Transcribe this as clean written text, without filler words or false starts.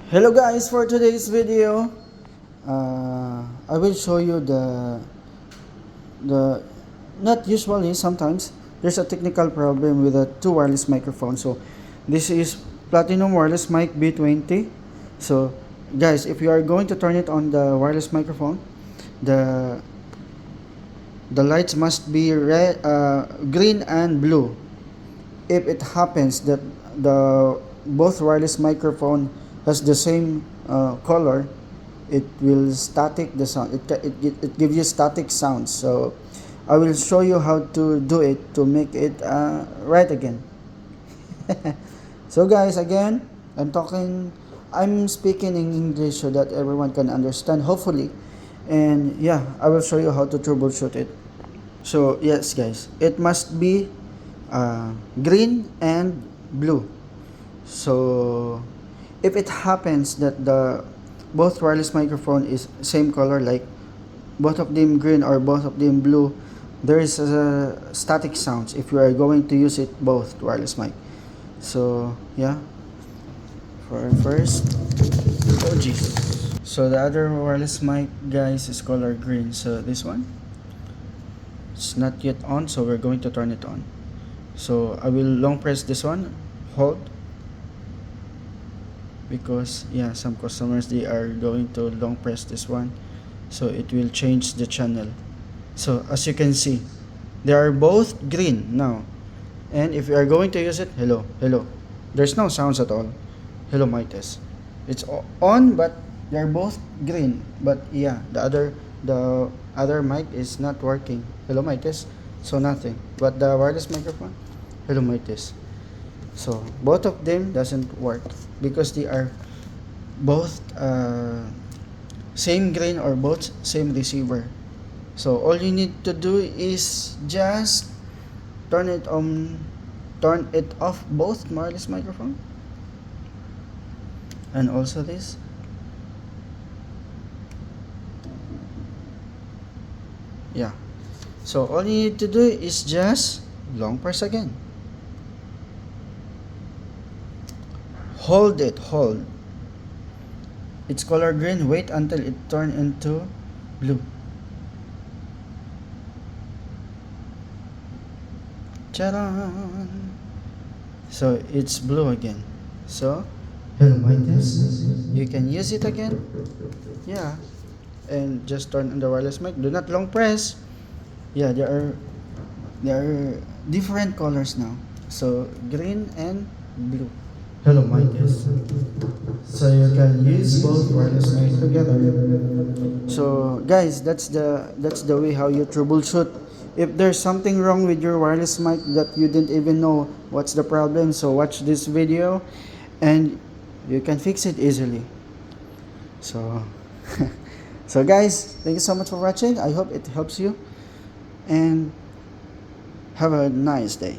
Hello guys, for today's video, I will show you the not usually, sometimes there's a technical problem with the two wireless microphones. So this is Platinum Wireless Mic B20. So guys, if you are going to turn it on the wireless microphone, the lights must be red, green and blue. If it happens that the both wireless microphone has the same color, it will static the sound. It gives you static sounds. So I will show you how to do it to make it right again. So guys, again, I'm speaking in English so that everyone can understand, hopefully. And yeah, I will show you how to troubleshoot it. So yes guys, it must be green and blue. So if it happens that the both wireless microphone is same color, like both of them green or both of them blue, there is a static sounds if you are going to use it both wireless mic. So yeah, for first, oh jeez. So the other wireless mic guys is color green. So this one, it's not yet on, so we're going to turn it on. So I will long press this one, hold, because yeah, some customers, they are going to long press this one, so it will change the channel. So as you can see, they are both green now. And if you are going to use it, hello, there's no sounds at all. Hello mic test, it's on, but they're both green. But yeah, the other mic is not working. Hello mic test, so nothing. But the wireless microphone, hello mic test, so both of them doesn't work because they are both same green or both same receiver. So all you need to do is just turn it off, both wireless microphone, and also this. Yeah, so all you need to do is just long press again, hold it's color green, wait until it turn into blue. Charan! So it's blue again. So hello my test, you can use it again. Yeah, and just turn on the wireless mic, do not long press. Yeah, there are different colors now, so green and blue. Hello mic test, so you can use both wireless mic together. So guys, that's the way how you troubleshoot. If there's something wrong with your wireless mic that you didn't even know what's the problem, so watch this video and you can fix it easily. So so guys, thank you so much for watching. I hope it helps you, and have a nice day.